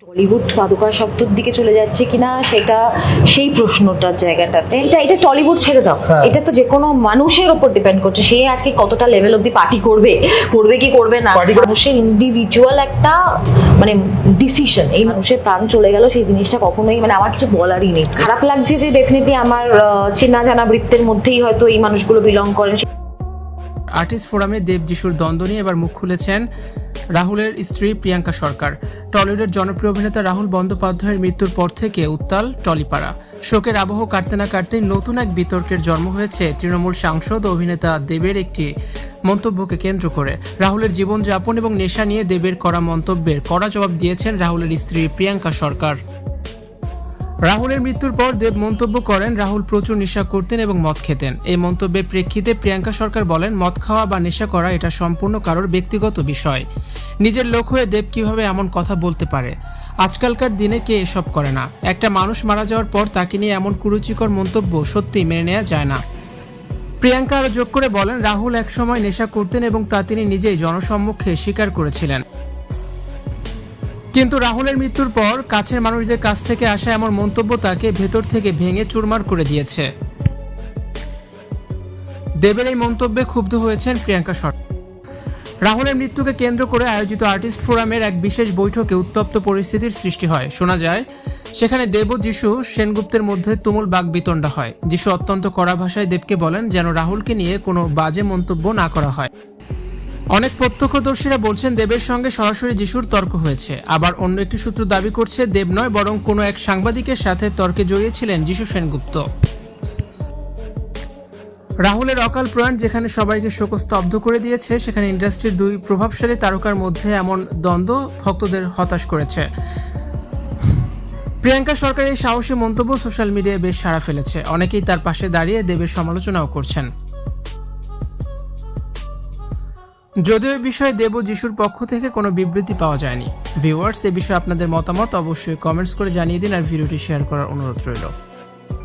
Tollywood পাদুকাসক্তর দিকে চলে যাচ্ছে কিনা সেটা সেই প্রশ্নটার জায়গাটাতে এটা টলিউড ছেড়ে দাও, এটা তো যে কোনো মানুষের উপর ডিপেন্ড করছে, সে আজকে কতটা লেভেল অব্দি পার্টি করবে কি করবে না। মানুষের ইন্ডিভিজুয়াল একটা মানে ডিসিশন, এই মানুষের প্রাণ চলে গেল সেই জিনিসটা কখনোই মানে আমার কিছু বলারই নেই। খারাপ লাগছে যে ডেফিনেটলি আমার চেনা জানা বৃত্তের মধ্যেই হয়তো এই মানুষগুলো বিলং করেন। আর্টিস্ট ফোরামে দেব যিশুর দ্বন্দ্ব নিয়ে এবার মুখ খুলেছেন রাহুলের স্ত্রী প্রিয়াঙ্কা সরকার। টলিউডের জনপ্রিয় অভিনেতা রাহুল বন্দ্যোপাধ্যায়ের মৃত্যুর পর থেকে উত্তাল টলিপাড়া। শোকের আবহ কাটতে না কাটতেই নতুন এক বিতর্কের জন্ম হয়েছে তৃণমূল সাংসদ ও অভিনেতা দেবের একটি মন্তব্যকে কেন্দ্র করে। রাহুলের জীবনযাপন এবং নেশা নিয়ে দেবের করা মন্তব্যের কড়া জবাব দিয়েছেন রাহুলের স্ত্রী প্রিয়াঙ্কা সরকার। রাহুলের মৃত্যুর পর দেব মন্তব্য করেন রাহুল প্রচুর নেশা করতেন এবং মদ খেতেন। এই মন্তব্যের প্রেক্ষিতে প্রিয়াঙ্কা সরকার বলেন, মদ খাওয়া বা নেশা করা এটা সম্পূর্ণ কারোর ব্যক্তিগত বিষয়। নিজের লোক হয়ে দেব কিভাবে এমন কথা বলতে পারে? আজকালকার দিনে কে এসব করে না? একটা মানুষ মারা যাওয়ার পর তাকে নিয়ে এমন কুরুচিকর মন্তব্য সত্যিই মেনে নেওয়া যায় না। প্রিয়াঙ্কা আরও যোগ করে বলেন, রাহুল একসময় নেশা করতেন এবং তা তিনি নিজেই জনসম্মুখে স্বীকার করেছিলেন। কিন্তু রাহুলের মৃত্যুর পর কাছের মানুষদের কাছ থেকে আসা এমন মন্তব্য তাকে ভেতর থেকে ভেঙে চুরমার করে দিয়েছে। দেবের এই মন্তব্যে ক্ষুব্ধ হয়েছেন প্রিয়াঙ্কা সরকার। রাহুলের মৃত্যুকে কেন্দ্র করে আয়োজিত আর্টিস্ট ফোরামের এক বিশেষ বৈঠকে উত্তপ্ত পরিস্থিতির সৃষ্টি হয়। শোনা যায় সেখানে দেব ও যিশু সেনগুপ্তের মধ্যে তুমুল বাকবিতণ্ডা হয়। যিশু অত্যন্ত কড়া ভাষায় দেবকে বলেন যেন রাহুলকে নিয়ে কোনো বাজে মন্তব্য না করা হয়। অনেক প্রত্যক্ষদর্শীরা বলছেন দেবের সঙ্গে সরাসরি যিশুর তর্ক হয়েছে। আবার অন্য একটি সূত্র দাবি করছে দেব নয় বরং কোনো এক সাংবাদিকের সাথে তর্কে জড়িয়েছিলেন যিশু সেনগুপ্ত। রাহুলের অকাল প্রয়াণ যেখানে সবাইকে শোকস্তব্ধ করে দিয়েছে, সেখানে ইন্ডাস্ট্রির দুই প্রভাবশালী তারকার মধ্যে এমন দ্বন্দ্ব ভক্তদের হতাশ করেছে। প্রিয়াঙ্কা সরকারের এই সাহসী মন্তব্য সোশ্যাল মিডিয়ায় বেশ সাড়া ফেলেছে। অনেকেই তার পাশে দাঁড়িয়ে দেবের সমালোচনাও করছেন। যদিও এই বিষয়ে দেব ও যিশুর পক্ষ থেকে কোনো বিবৃতি পাওয়া যায়নি। ভিউয়ার্স, এ বিষয়ে আপনাদের মতামত অবশ্যই কমেন্টস করে জানিয়ে দিন আর ভিডিওটি শেয়ার করার অনুরোধ রইল।